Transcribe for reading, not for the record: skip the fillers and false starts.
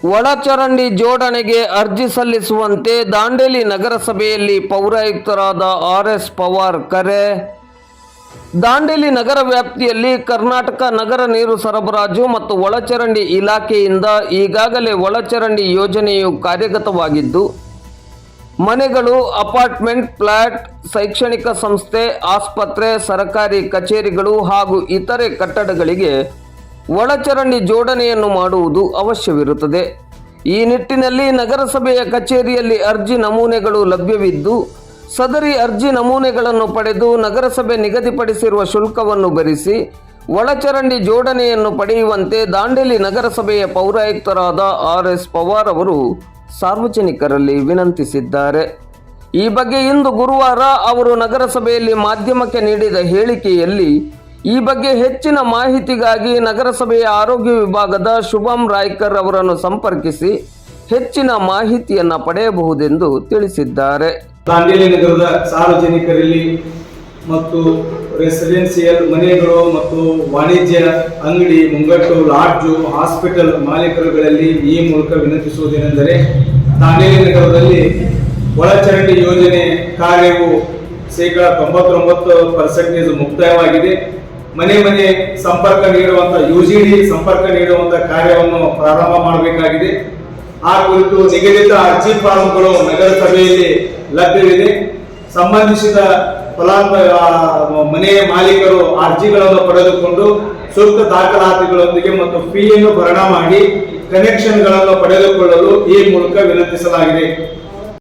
ಒಳಚರಂಡಿ ಜೋಡಣೆಗೆ ಅರ್ಜಿ ಸಲ್ಲಿಸುವಂತೆ ದಾಂಡೇಲಿ ನಗರಸಭೆಯಲ್ಲಿ ಪೌರಾಯುಕ್ತರಾದ ಆರ್.ಎಸ್. ಪವಾರ್ ಕರೆ. ದಾಂಡೇಲಿ ನಗರ ವ್ಯಾಪ್ತಿಯಲ್ಲಿ ಕರ್ನಾಟಕ ನಗರ ನೀರು ಸರಬರಾಜು ಮತ್ತು ಒಳಚರಂಡಿ ಇಲಾಖೆಯಿಂದ ಈಗಾಗಲೇ ಒಳಚರಂಡಿ ಯೋಜನೆಯು ಕಾರ್ಯಗತವಾಗಿದ್ದು, ಮನೆಗಳು, ಅಪಾರ್ಟ್ಮೆಂಟ್, ಫ್ಲಾಟ್, ಶೈಕ್ಷಣಿಕ ಸಂಸ್ಥೆ, ಆಸ್ಪತ್ರೆ, ಸರ್ಕಾರಿ ಕಚೇರಿಗಳು ಹಾಗೂ ಇತರೆ ಕಟ್ಟಡಗಳಿಗೆ ಒಳಚರಂಡಿ ಜೋಡಣೆಯನ್ನು ಮಾಡುವುದು ಅವಶ್ಯವಿರುತ್ತದೆ. ಈ ನಿಟ್ಟಿನಲ್ಲಿ ನಗರಸಭೆಯ ಕಚೇರಿಯಲ್ಲಿ ಅರ್ಜಿ ನಮೂನೆಗಳು ಲಭ್ಯವಿದ್ದು, ಸದರಿ ಅರ್ಜಿ ನಮೂನೆಗಳನ್ನು ಪಡೆದು ನಗರಸಭೆ ನಿಗದಿಪಡಿಸಿರುವ ಶುಲ್ಕವನ್ನು ಭರಿಸಿ ಒಳಚರಂಡಿ ಜೋಡಣೆಯನ್ನು ಪಡೆಯುವಂತೆ ದಾಂಡೇಲಿ ನಗರಸಭೆಯ ಪೌರಾಯುಕ್ತರಾದ ಆರ್.ಎಸ್. ಪವಾರ್ ಅವರು ಸಾರ್ವಜನಿಕರಲ್ಲಿ ವಿನಂತಿಸಿದ್ದಾರೆ. ಈ ಬಗ್ಗೆ ಇಂದು ಗುರುವಾರ ಅವರು ನಗರಸಭೆಯಲ್ಲಿ ಮಾಧ್ಯಮಕ್ಕೆ ನೀಡಿದ ಹೇಳಿಕೆಯಲ್ಲಿ ಈ ಬಗ್ಗೆ ಹೆಚ್ಚಿನ ಮಾಹಿತಿಗಾಗಿ ನಗರಸಭೆಯ ಆರೋಗ್ಯ ವಿಭಾಗದ ಶುಭಂ ರಾಯ್ಕರ್ ಅವರನ್ನು ಸಂಪರ್ಕಿಸಿ ಹೆಚ್ಚಿನ ಮಾಹಿತಿಯನ್ನು ಪಡೆಯಬಹುದೆಂದು ತಿಳಿಸಿದ್ದಾರೆ. ದಾಂಡೇಲಿ ನಗರದ ಸಾರ್ವಜನಿಕರಲ್ಲಿ ಮತ್ತು ರೆಸಿಡೆನ್ಸಿಯಲ್ ಮನೆಗಳು ಮತ್ತು ವಾಣಿಜ್ಯ ಅಂಗಡಿ, ಮುಂಗಟ್ಟು, ಲಾಡ್ಜು, ಹಾಸ್ಪಿಟಲ್ ಮಾಲೀಕರುಗಳಲ್ಲಿ ಈ ಮೂಲಕ ವಿನಂತಿಸುವುದೇನೆಂದರೆ, ದಾಂಡೇಲಿ ನಗರದಲ್ಲಿ ಒಳಚರಂಡಿ ಯೋಜನೆ ಕಾರ್ಯವು ಶೇಕಡ 99% ಮುಕ್ತಾಯವಾಗಿದೆ. ಮನೆ ಮನೆ ಸಂಪರ್ಕ ನೀಡುವಂಥ ಯುಜಿಡಿ ಸಂಪರ್ಕ ನೀಡುವಂಥ ಕಾರ್ಯವನ್ನು ಪ್ರಾರಂಭ ಮಾಡಬೇಕಾಗಿದೆ. ಆ ಕುರಿತು ನಿಗದಿತ ಅರ್ಜಿ ಫಾರಂಗಳು ನಗರಸಭೆಯಲ್ಲಿ ಲಭ್ಯವಿದೆ. ಸಂಬಂಧಿಸಿದ ಮನೆಯ ಮಾಲೀಕರು ಅರ್ಜಿಗಳನ್ನು ಪಡೆದುಕೊಂಡು ಸೂಕ್ತ ದಾಖಲಾತಿಗಳೊಂದಿಗೆ ಮತ್ತು ಫೀಯನ್ನು ಭರಣ ಮಾಡಿ ಕನೆಕ್ಷನ್ಗಳನ್ನು ಪಡೆದುಕೊಳ್ಳಲು ಈ ಮೂಲಕ ವಿನಂತಿಸಲಾಗಿದೆ.